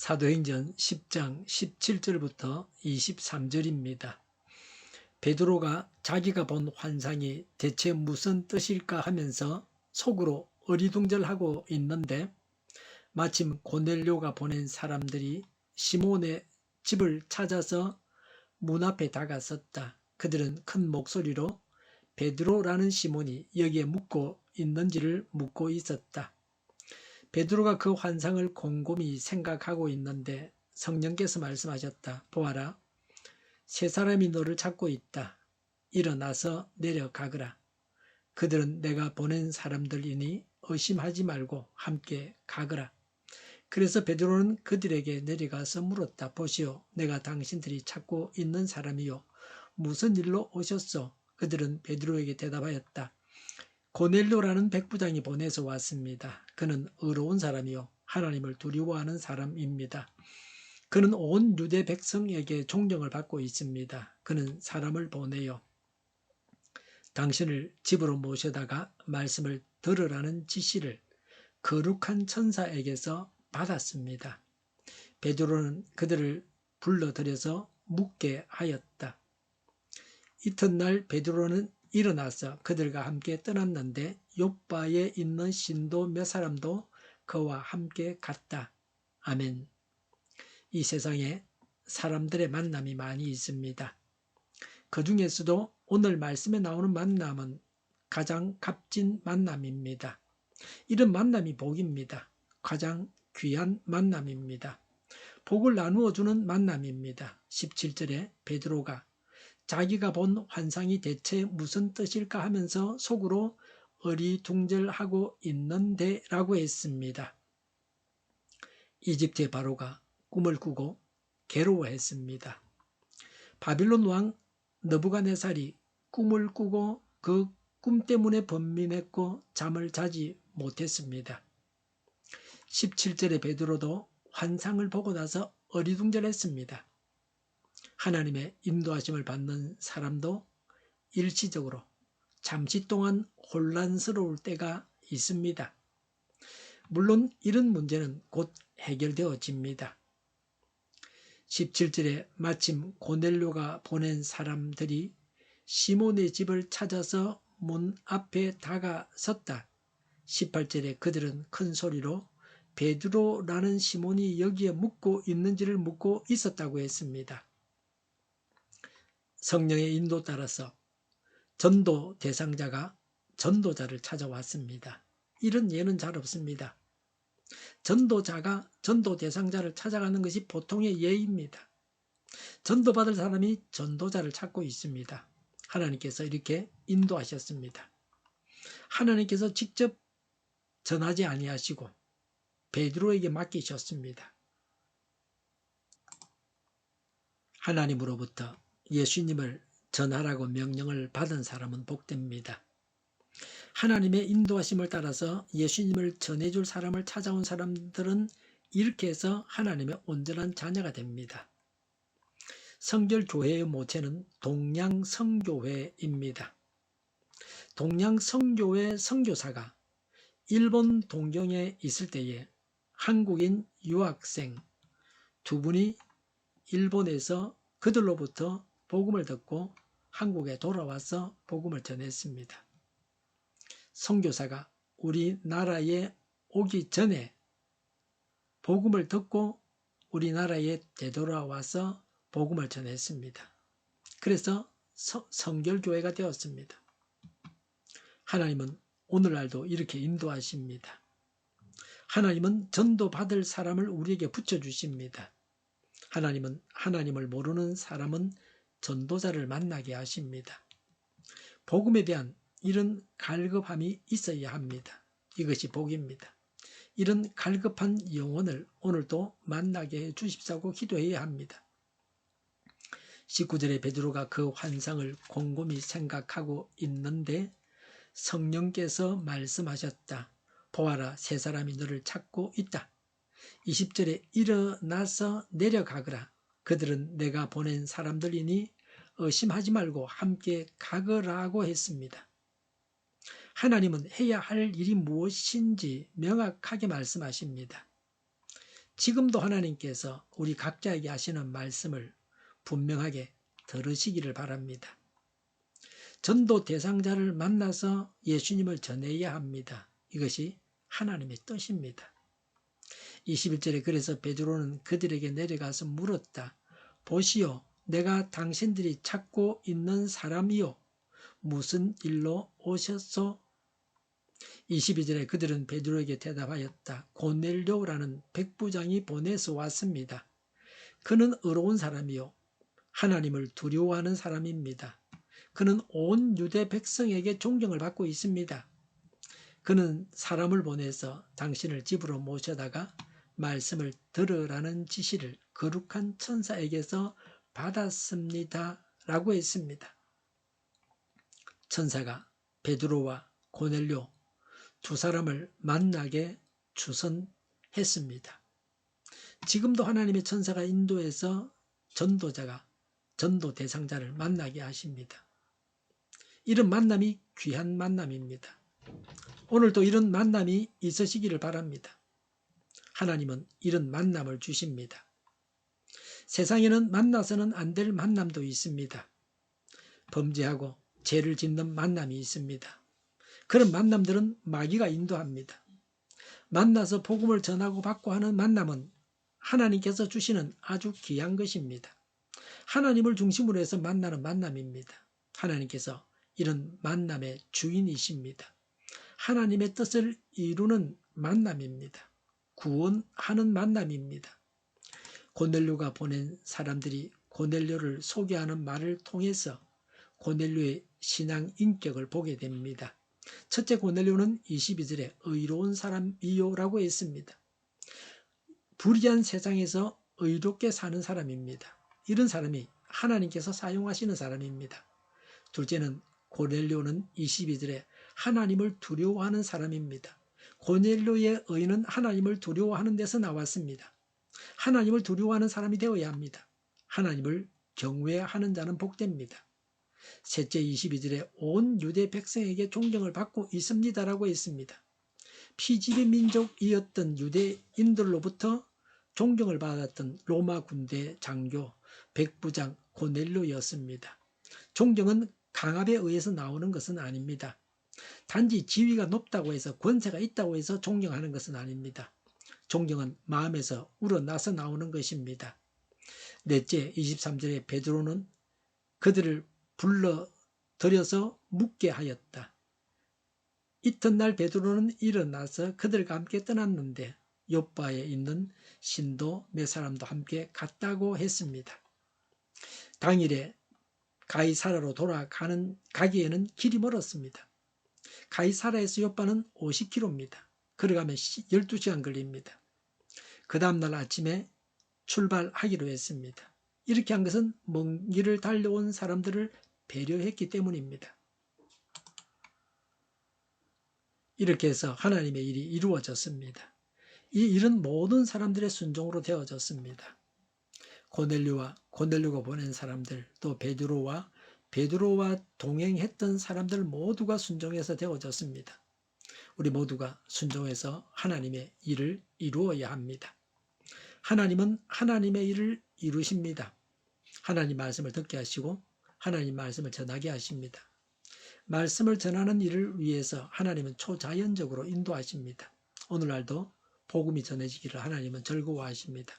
사도행전 10장 17절부터 23절입니다. 베드로가 자기가 본 환상이 대체 무슨 뜻일까 하면서 속으로 어리둥절하고 있는데 마침 고넬료가 보낸 사람들이 시몬의 집을 찾아서 문 앞에 다가섰다. 그들은 큰 목소리로 베드로라는 시몬이 여기에 묵고 있는지를 묻고 있었다. 베드로가 그 환상을 곰곰이 생각하고 있는데 성령께서 말씀하셨다. 보아라, 세 사람이 너를 찾고 있다. 일어나서 내려가거라. 그들은 내가 보낸 사람들이니 의심하지 말고 함께 가거라. 그래서 베드로는 그들에게 내려가서 물었다. 보시오, 내가 당신들이 찾고 있는 사람이요, 무슨 일로 오셨소? 그들은 베드로에게 대답하였다. 고넬료라는 백부장이 보내서 왔습니다. 그는 의로운 사람이요, 하나님을 두려워하는 사람입니다. 그는 온 유대 백성에게 존경을 받고 있습니다. 그는 사람을 보내요, 당신을 집으로 모셔다가 말씀을 들으라는 지시를 거룩한 천사에게서 받았습니다. 베드로는 그들을 불러들여서 묻게 하였다. 이튿날 베드로는 일어나서 그들과 함께 떠났는데 욥바에 있는 신도 몇 사람도 그와 함께 갔다. 아멘. 이 세상에 사람들의 만남이 많이 있습니다. 그 중에서도 오늘 말씀에 나오는 만남은 가장 값진 만남입니다. 이런 만남이 복입니다. 가장 귀한 만남입니다. 복을 나누어 주는 만남입니다. 17절에 베드로가 자기가 본 환상이 대체 무슨 뜻일까 하면서 속으로 어리둥절하고 있는데 라고 했습니다. 이집트의 바로가 꿈을 꾸고 괴로워했습니다. 바빌론 왕 느부갓네살이 꿈을 꾸고 그 꿈 때문에 번민했고 잠을 자지 못했습니다. 17절의 베드로도 환상을 보고 나서 어리둥절했습니다. 하나님의 인도하심을 받는 사람도 일시적으로 잠시 동안 혼란스러울 때가 있습니다. 물론 이런 문제는 곧 해결되어집니다. 17절에 마침 고넬료가 보낸 사람들이 시몬의 집을 찾아서 문 앞에 다가섰다. 18절에 그들은 큰 소리로 베드로라는 시몬이 여기에 묵고 있는지를 묻고 있었다고 했습니다. 성령의 인도 따라서 전도 대상자가 전도자를 찾아왔습니다. 이런 예는 잘 없습니다. 전도자가 전도 대상자를 찾아가는 것이 보통의 예입니다. 전도받을 사람이 전도자를 찾고 있습니다. 하나님께서 이렇게 인도하셨습니다. 하나님께서 직접 전하지 아니하시고 베드로에게 맡기셨습니다. 하나님으로부터 예수님을 전하라고 명령을 받은 사람은 복됩니다. 하나님의 인도하심을 따라서 예수님을 전해줄 사람을 찾아온 사람들은 이렇게 해서 하나님의 온전한 자녀가 됩니다. 성결교회의 모체는 동양성교회입니다. 동양성교회 선교사가 일본 동경에 있을 때에 한국인 유학생 두 분이 일본에서 그들로부터 복음을 듣고 한국에 돌아와서 복음을 전했습니다. 선교사가 우리나라에 오기 전에 복음을 듣고 우리나라에 되돌아와서 복음을 전했습니다. 그래서 성결교회가 되었습니다. 하나님은 오늘날도 이렇게 인도하십니다. 하나님은 전도받을 사람을 우리에게 붙여주십니다. 하나님은 하나님을 모르는 사람은 전도자를 만나게 하십니다. 복음에 대한 이런 갈급함이 있어야 합니다. 이것이 복입니다. 이런 갈급한 영혼을 오늘도 만나게 해주십사고 기도해야 합니다. 19절에 베드로가 그 환상을 곰곰이 생각하고 있는데 성령께서 말씀하셨다. 보아라, 세 사람이 너를 찾고 있다. 20절에 일어나서 내려가거라. 그들은 내가 보낸 사람들이니 의심하지 말고 함께 가거라고 했습니다. 하나님은 해야 할 일이 무엇인지 명확하게 말씀하십니다. 지금도 하나님께서 우리 각자에게 하시는 말씀을 분명하게 들으시기를 바랍니다. 전도 대상자를 만나서 예수님을 전해야 합니다. 이것이 하나님의 뜻입니다. 21절에 그래서 베드로는 그들에게 내려가서 물었다. 보시오, 내가 당신들이 찾고 있는 사람이요. 무슨 일로 오셨소? 22절에 그들은 베드로에게 대답하였다. 고넬료라는 백부장이 보내서 왔습니다. 그는 의로운 사람이요. 하나님을 두려워하는 사람입니다. 그는 온 유대 백성에게 존경을 받고 있습니다. 그는 사람을 보내서 당신을 집으로 모셔다가 말씀을 들으라는 지시를 거룩한 천사에게서 받았습니다. 라고 했습니다. 천사가 베드로와 고넬료 두 사람을 만나게 추선했습니다. 지금도 하나님의 천사가 인도해서 전도자가 전도 대상자를 만나게 하십니다. 이런 만남이 귀한 만남입니다. 오늘도 이런 만남이 있으시기를 바랍니다. 하나님은 이런 만남을 주십니다. 세상에는 만나서는 안 될 만남도 있습니다. 범죄하고 죄를 짓는 만남이 있습니다. 그런 만남들은 마귀가 인도합니다. 만나서 복음을 전하고 받고 하는 만남은 하나님께서 주시는 아주 귀한 것입니다. 하나님을 중심으로 해서 만나는 만남입니다. 하나님께서 이런 만남의 주인이십니다. 하나님의 뜻을 이루는 만남입니다. 구원하는 만남입니다. 고넬료가 보낸 사람들이 고넬료를 소개하는 말을 통해서 고넬료의 신앙 인격을 보게 됩니다. 첫째, 고넬료는 22절에 의로운 사람이요 라고 했습니다. 불의한 세상에서 의롭게 사는 사람입니다. 이런 사람이 하나님께서 사용하시는 사람입니다. 둘째는 고넬료는 22절에 하나님을 두려워하는 사람입니다. 고넬료의 의는 하나님을 두려워하는 데서 나왔습니다. 하나님을 두려워하는 사람이 되어야 합니다. 하나님을 경외하는 자는 복됩니다. 셋째, 22절에 온 유대 백성에게 존경을 받고 있습니다라고 했습니다. 피지배 민족이었던 유대인들로부터 존경을 받았던 로마 군대 장교 백부장 고넬료였습니다. 존경은 강압에 의해서 나오는 것은 아닙니다. 단지 지위가 높다고 해서 권세가 있다고 해서 존경하는 것은 아닙니다. 존경은 마음에서 우러나서 나오는 것입니다. 넷째, 23절에 베드로는 그들을 불러들여서 묻게 하였다. 이튿날 베드로는 일어나서 그들과 함께 떠났는데 요빠에 있는 신도 몇 사람도 함께 갔다고 했습니다. 당일에 가이사라로 가기에는 길이 멀었습니다. 가이사라에서 요빠는 50km입니다. 걸어가면 12시간 걸립니다. 그 다음날 아침에 출발하기로 했습니다. 이렇게 한 것은 먼 길을 달려온 사람들을 배려했기 때문입니다. 이렇게 해서 하나님의 일이 이루어졌습니다. 이 일은 모든 사람들의 순종으로 되어졌습니다. 고넬료가 보낸 사람들, 또 베드로와 동행했던 사람들 모두가 순종해서 되어졌습니다. 우리 모두가 순종해서 하나님의 일을 이루어야 합니다. 하나님은 하나님의 일을 이루십니다. 하나님 말씀을 듣게 하시고 하나님 말씀을 전하게 하십니다. 말씀을 전하는 일을 위해서 하나님은 초자연적으로 인도하십니다. 오늘날도 복음이 전해지기를 하나님은 즐거워하십니다.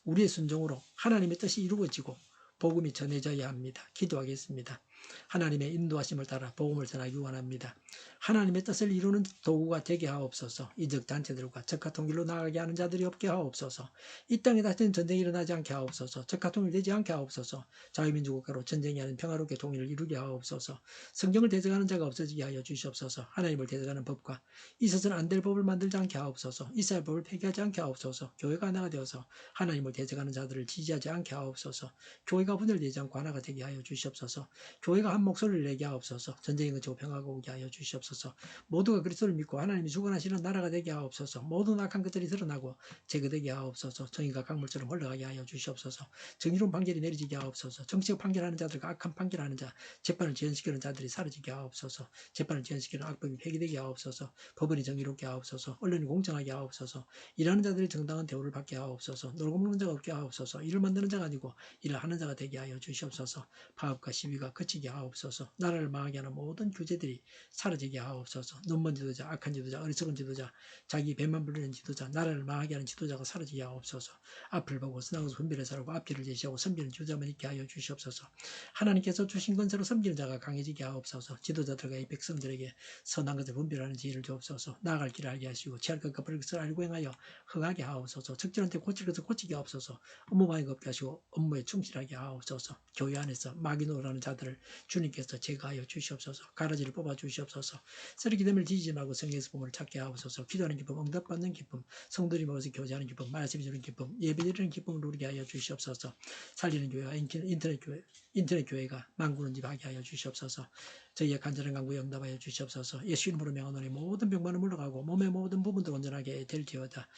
우리의 순종으로 하나님의 뜻이 이루어지고 복음이 전해져야 합니다. 기도하겠습니다. 하나님의 인도하심을 따라 복음을 전하기 원합니다. 하나님의 뜻을 이루는 도구가 되게 하옵소서. 이적 단체들과 적화 통일로 나아가게 하는 자들이 없게 하옵소서. 이 땅에 다시는 전쟁이 일어나지 않게 하옵소서. 적화 통일되지 않게 하옵소서. 자유민주국가로 전쟁이 아닌 평화롭게 통일을 이루게 하옵소서. 성경을 대적하는 자가 없어지게 하여 주시옵소서. 하나님을 대적하는 법과 있어서는 안 될 법을 만들지 않게 하옵소서. 이스라엘 법을 폐기하지 않게 하옵소서. 교회가 하나가 되어서 하나님을 대적하는 자들을 지지하지 않게 하옵소서. 교회가 분열되지 않고 하나가 되게 하여 주시옵소서. 교회가 한 목소리를 내게 하옵소서. 전쟁이 그치고 평화가 오게 하여 주시옵소서. 모두가 그리스도를 믿고 하나님이 주관하시는 나라가 되게 하옵소서. 모든 악한 것들이 드러나고 제거되게 하옵소서. 정의가 강물처럼 흘러가게 하여 주시옵소서. 정의로운 판결이 내려지게 하옵소서. 정치적 판결하는 자들과 악한 판결하는 자, 재판을 지연시키는 자들이 사라지게 하옵소서. 재판을 지연시키는 악법이 폐기되게 하옵소서. 법원이 정의롭게 하옵소서. 언론이 공정하게 하옵소서. 일하는 자들이 정당한 대우를 받게 하옵소서. 놀고 먹는 자가 없게 하옵소서. 일을 만드는 자가 아니고 일을 하는 자가 되게 하여 주시옵소서. 파업과 시위가 그치게 하옵소서. 나라를 망하게 하는 모든 규제들이 사라지게 하옵소서. 눈먼 지도자, 악한 지도자, 어리석은 지도자, 자기 배만 부르는 지도자, 나라를 망하게 하는 지도자가 사라지게 하옵소서. 앞을 보고 선악을 분별해 살고 앞길을 제시하고 섬기는 지도자만 있게 하여 주시옵소서. 하나님께서 주신 건세로 섬기는 자가 강해지게 하옵소서. 지도자들과 이 백성들에게 선한 것을 분별하는 지혜를 주옵소서. 나아갈 길을 알게 하시고 취할 것과 버릴 것을 알고 행하여 흥하게 하옵소서. 적절한 때 고칠 것을 고치게 하옵소서. 업무 방해가 없게 하시고 업무에 충실하게 하옵소서. 교회 안에서 마귀노라는 자들을 주님께서 제거하여 주시옵소서. 가라지를 뽑아 주시옵소서. 쓰레기 됨을 뒤지지 말고 성령에서 보물을 찾게 하옵소서. 기도하는 기쁨, 응답받는 기쁨, 성도들이 모여서 교제하는 기쁨, 말씀이 주는 기쁨, 예배드리는 기쁨을 누리게 하여 주시옵소서. 살리는 교회와 인터넷 교회가 만국을 지하게 하여 주시옵소서. 저희의 간절한 간구에 응답하여 주시옵소서. 예수 이름으로 명하노니 모든 병만은 물러가고 몸의 모든 부분도 온전하게 될지어다.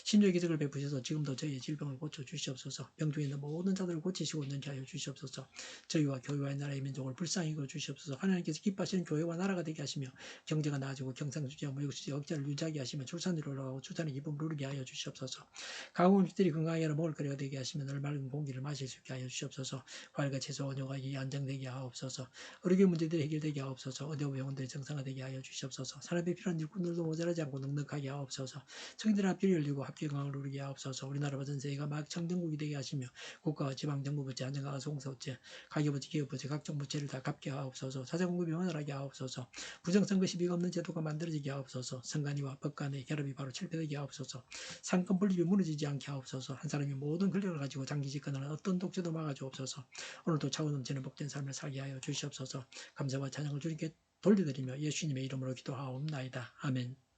신유의 기적을 베푸셔서 지금도 저희의 질병을 고쳐 주시옵소서. 병중에 있는 모든 자들을 고치시고 능케 하여 주시옵소서. 저희와 교회와 나라의 민족을 불쌍히 여겨 주시옵소서. 하나님께서 기뻐하시는 교회와 나라가 되게 하시며 경제가 나아지고 경상수지와 무역수지 억제를 유지하게 하시며 출산율이 올라가고 출산의 기쁨을 누리게 하여 주시옵소서. 가공업들이 건강하게 하는 먹을거리가 되게 하시며 늘 맑은 공기를 마실 수 있게 하여 주시옵소서. 과일과 채소 원료가 안정되게 하옵소서. 의료계 문제들이 해결되게 하옵소서. 의대 병원들이 정상화되게 하여 주시옵소서. 산업에 필요한 일꾼들도 모자라지 않고 넉넉하게 하옵소서. 청년들의 합격이 열리고 합격 강을 누리게 하옵소서. 우리나라와 전 세계가 막 청정국이 되게 하시며 국가와 지방정부 부채, 안전가가 송사업체, 가계부채, 기업부채, 각종 부채를 다 갚게 하옵소서. 자재공급이 원활하게 하옵소서. 부정선거 시비가 없는 제도가 만들어지게 하옵소서. 선관위와 법 간의 결합이 바로 철폐되게 하옵소서. 상권 분립이 무너지지 않게 하옵소서. 한 사람이 모든 권력을 가지고 장기 집권하는 어떤 독재도 막아주옵소서. 오늘도 차고 넘치는 복된 삶을 살게 하여 주시옵소서. 감사와 찬양을 주님께 돌려드리며 예수님의 이름으로 기도하옵나이다. 아멘.